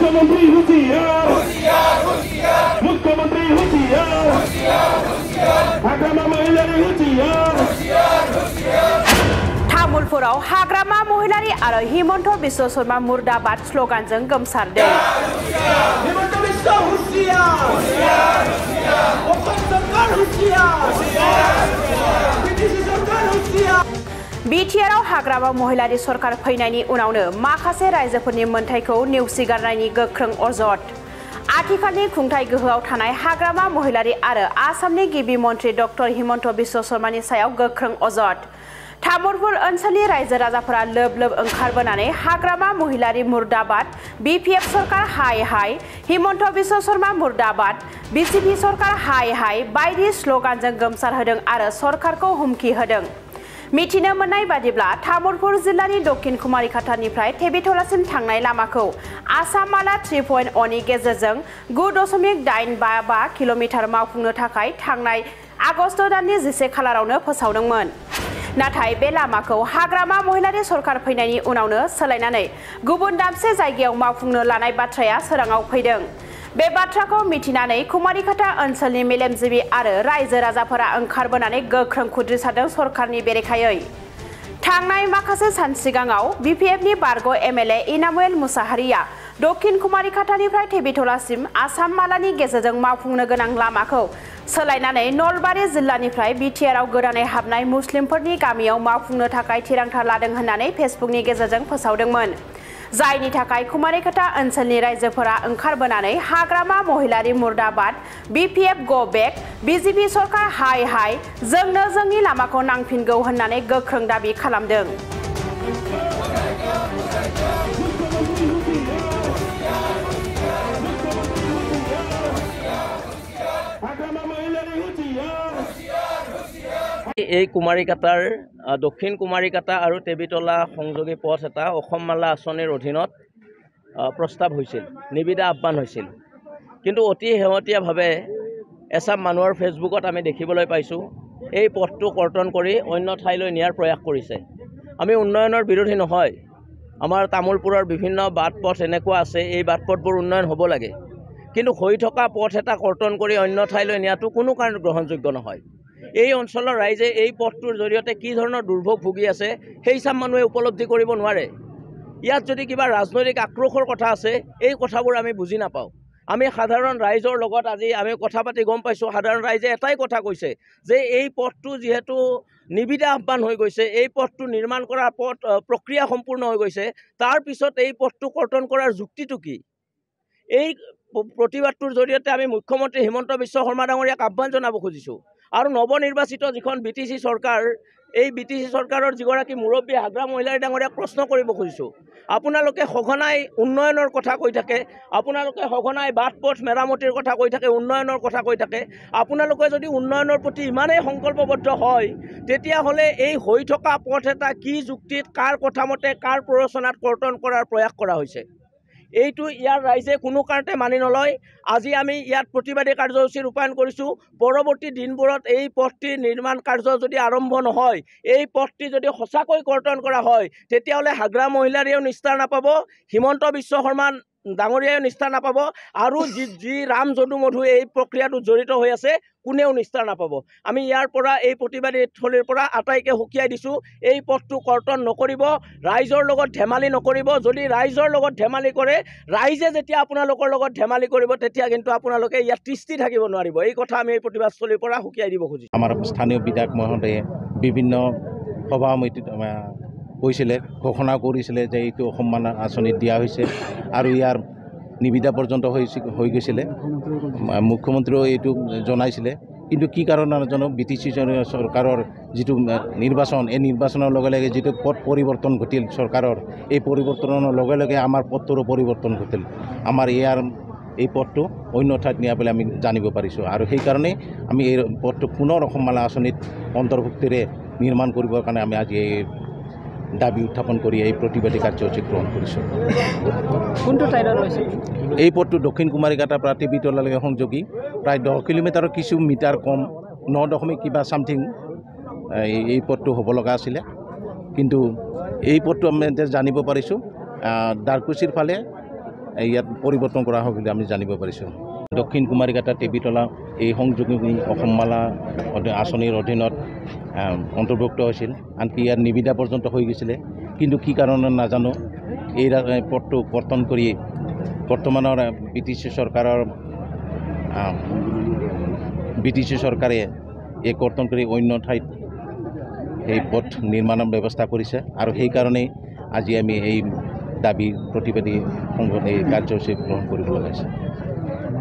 मुख्यमंत्री हुशियार मुख्यमंत्री हुशियार हाग्रामा महिलारि हुशियार तामुलपुराव हाग्रामा महिलारि आरो हिमन्त बिश्व शर्मा मुर्दाबाद स्लोगानजों गोमसारदों। हिमन्त बिश्व हुशियार असम सरकार हुशियार बीटीसी सरकार हुशियार। बिटिआरआव हाग्रामा महिलारि सरकार फैनायनि उनावनो माखासे रायजोफोरनि मोनथायखौ नेवसिगारनायनि गोख्रों अजद। आथिखालनि खुंथाय गोहोआव थानाय हाग्रामा महिलारि आरो आसामनि गिबि मन्त्रि डक्टर हिमन्त बिश्व शर्मानि सायाव गोख्रों अजद। तामुलपुर ओनसोलनि रायजो राजाफोरा लोब लोब ओंखारबोनानै हाग्रामा महिलारि मुर्दाबाद, बिपिएफ सरकार हाय हाय, हिमन्त बिश्व शर्मा मुर्दाबाद, बिजेपि सरकार हाय हाय बायदि स्लोगानजों गोमसारहोदों आरो सरकारखौ हुमखि होदों। मिथिनो मोननाय बादिब्ला तामुलपुर जिल्लानि दक्षिण कुमारिघाटानिफ्राय टेबिटलासिम थांनाय लामाखौ आसाम माला 3.0 नि गेजेरजों 9.855 किल'मिटार मावफुंनो थाखाय थांनाय आगस्त दाननि 11 खालारावनो फोसावदोंमोन। नाथाय बे लामाखौ हाग्रामा महिलारि सरकार फैनायनि उनावनो सोलायनानै गुबुन दाबसे जायगायाव मावफुंनो लानाय बाथ्राया सोराङाव फैदों। बे बाथ्राखौ मिथिनानै कुमारिघाटा ओनसोलनि मेलेमजिबि आरो रायजो राजाफोरा ओंखारबोनानै गोख्रों खुद्रिसारदों सरकारनि बेरेखायै। थांनाय माखासे सान सिगाङाव बिपिएफनि बारग' एमएलए इनामुएल मुसाहारिया दक्षिण कुमारिघाटानिफ्राय टेबिटलासिम आसाम मालानि गेजेरजों मावफुंनो गोनां लामाखौ सोलायनानै नलबारि जिल्लानिफ्राय बिटिआरआव गोदानै हाबनाय मुस्लिमफोरनि गामियाव मावफुंनो थाखाय थिरांथा लादों होननानै फेसबुकनि गेजेरजों फोसावदोंमोन। जायनि थाखाय कुमारिघाटा ओनसोलनि रायजोफोरा ओंखारबोनानै हाग्रामा महिलारि मुर्दाबाद, बिपिएफ गो बेक, बिजेपि सरकार हाय हाय, जोंनो जोंनि लामाखौ नांफिनगौ होननानै गोख्रों दाबि खालामदों। এই কুমাৰিঘাটাৰ দক্ষিণ কুমাৰিঘাটা আৰু টেবিতলা সংযোগী পথ এটা অসম মালা আঁচনিৰ অধীনত প্ৰস্তাৱ হৈছিল, নিবিদা আহ্বান হৈছিল। কিন্তু অতি শেহতীয়াভাৱে এচাম মানুহৰ ফেচবুকত আমি দেখিবলৈ পাইছোঁ এই পথটো কৰ্তন কৰি অন্য ঠাইলৈ নিয়াৰ প্ৰয়াস কৰিছে। আমি উন্নয়নৰ বিৰোধী নহয়, আমাৰ তামোলপুৰৰ বিভিন্ন বাট পথ এনেকুৱা আছে, এই বাট পথবোৰ উন্নয়ন হ'ব লাগে। কিন্তু হৈ থকা পথ এটা কৰ্তন কৰি অন্য ঠাইলৈ নিয়াটো কোনো কাৰণত গ্ৰহণযোগ্য নহয়। এই অঞ্চলৰ ৰাইজে এই পথটোৰ জৰিয়তে কি ধৰণৰ দুৰ্ভোগ ভুগি আছে সেই চাম মানুহে উপলব্ধি কৰিব নোৱাৰে। ইয়াত যদি কিবা ৰাজনৈতিক আক্ৰোশৰ কথা আছে এই কথাবোৰ আমি বুজি নাপাওঁ। আমি সাধাৰণ ৰাইজৰ লগত আজি আমি কথা পাতি গম পাইছোঁ, সাধাৰণ ৰাইজে এটাই কথা কৈছে যে এই পথটো যিহেতু নিবিদা আহ্বান হৈ গৈছে, এই পথটো নিৰ্মাণ কৰাৰ প্ৰক্ৰিয়া সম্পূৰ্ণ হৈ গৈছে, তাৰ পিছত এই পথটো কৰ্তন কৰাৰ যুক্তিটো কি? এই প্ৰতিবাদটোৰ জৰিয়তে আমি মুখ্যমন্ত্ৰী হিমন্ত বিশ্ব শৰ্মা ডাঙৰীয়াক আহ্বান জনাব খুজিছোঁ আৰু নৱনিৰ্বাচিত যিখন বিটিচি চৰকাৰ, এই বিটিচি চৰকাৰৰ যিগৰাকী মুৰব্বী হাগ্ৰামা মহিলাৰী ডাঙৰীয়াক প্ৰশ্ন কৰিব খুজিছোঁ। আপোনালোকে সঘনাই উন্নয়নৰ কথা কৈ থাকে, আপোনালোকে সঘনাই বাট পথ মেৰামতিৰ কথা কৈ থাকে, উন্নয়নৰ কথা কৈ থাকে। আপোনালোকে যদি উন্নয়নৰ প্ৰতি ইমানেই সংকল্পবদ্ধ হয় তেতিয়াহ'লে এই হৈ থকা পথ এটা কি যুক্তিত, কাৰ কথা মতে, কাৰ প্ৰৰোচনাত কৰ্তন কৰাৰ প্ৰয়াস কৰা হৈছে? এইটো ইয়াৰ ৰাইজে কোনো কাৰণতে মানি নলয়। আজি আমি ইয়াত প্ৰতিবাদী কাৰ্যসূচী ৰূপায়ণ কৰিছোঁ। পৰৱৰ্তী দিনবোৰত এই পথটিৰ নিৰ্মাণ কাৰ্য যদি আৰম্ভ নহয়, এই পথটি যদি সঁচাকৈ কৰ্তন কৰা হয় তেতিয়াহ'লে হাগ্ৰামা মহিলাৰীয়েও নিস্তাৰ নাপাব, হিমন্ত বিশ্ব শৰ্মা ডাঙৰীয়াও নিস্তাৰ নাপাব আৰু যি ৰাম যদু মধু এই প্ৰক্ৰিয়াটোত জড়িত হৈ আছে কোনেও নিস্তাৰ নাপাব। আমি ইয়াৰ পৰা এই প্ৰতিবাদী থলীৰ পৰা আটাইকে সকীয়াই দিছোঁ, এই পথটো কৰ্তন নকৰিব, ৰাইজৰ লগত ধেমালি নকৰিব। যদি ৰাইজৰ লগত ধেমালি কৰে, ৰাইজে যেতিয়া আপোনালোকৰ লগত ধেমালি কৰিব তেতিয়া কিন্তু আপোনালোকে ইয়াত তিষ্ঠি থাকিব নোৱাৰিব। এই কথা আমি এই প্ৰতিবাদস্থলীৰ পৰা সকীয়াই দিব খুজিছোঁ। আমাৰ স্থানীয় বিধায়ক মহোদয়ে বিভিন্ন সভা সমিতিত কৈছিলে, ঘোষণা কৰিছিলে যে এইটো অসম মালা আঁচনিত দিয়া হৈছে আৰু ইয়াৰ নিবিদা পৰ্যন্ত হৈ গৈছিলে। মুখ্যমন্ত্ৰীও এইটো জনাইছিলে, কিন্তু কি কাৰণে নাজানো বিটিচি চৰকাৰৰ যিটো নিৰ্বাচন, এই নিৰ্বাচনৰ লগে লগে যিটো পথ পৰিৱৰ্তন ঘটিল চৰকাৰৰ, এই পৰিৱৰ্তনৰ লগে লগে আমাৰ পথটোৰো পৰিৱৰ্তন ঘটিল। আমাৰ এই পথটো অন্য ঠাইত নিয়া বুলি আমি জানিব পাৰিছোঁ আৰু সেইকাৰণে আমি এই পথটো পুনৰ অসম মালা আঁচনিত অন্তৰ্ভুক্তিৰে নিৰ্মাণ কৰিবৰ কাৰণে আমি আজি এই দাবী উত্থাপন কৰি এই প্ৰতিবাদী কাৰ্যসূচী গ্ৰহণ কৰিছোঁ। কোনটো ঠাইত লৈছে? এই পথটো দক্ষিণ কুমাৰিঘাটাৰ পৰা টেবিতলালৈকে সংযোগী, প্ৰায় 10 কিলোমিটাৰৰ কিছু মিটাৰ কম, 9 কিবা চামথিং এই পথটো হ'ব লগা আছিলে। কিন্তু এই পথটো আমি জানিব পাৰিছোঁ দ্বাৰকুছিৰ ফালে ইয়াত পৰিৱৰ্তন কৰা হ'ব বুলি আমি জানিব পাৰিছোঁ। দক্ষিণ কুমাৰীঘাটা টেবিতলা এই সংযোগী অসমমালা আঁচনিৰ অধীনত অন্তৰ্ভুক্ত হৈছিল, আনকি ইয়াৰ নিবিদা পৰ্যন্ত হৈ গৈছিলে, কিন্তু কি কাৰণত নাজানো এই পদটো কৰ্তন কৰি বৰ্তমানৰ ব্ৰিটিছ চৰকাৰে এই কৰ্তন কৰি অন্য ঠাইত এই পথ নিৰ্মাণৰ ব্যৱস্থা কৰিছে, আৰু সেইকাৰণেই আজি আমি এই দাবী প্ৰতিবাদী সংগঠন এই কাৰ্যসূচী গ্ৰহণ কৰিব লগা হৈছে।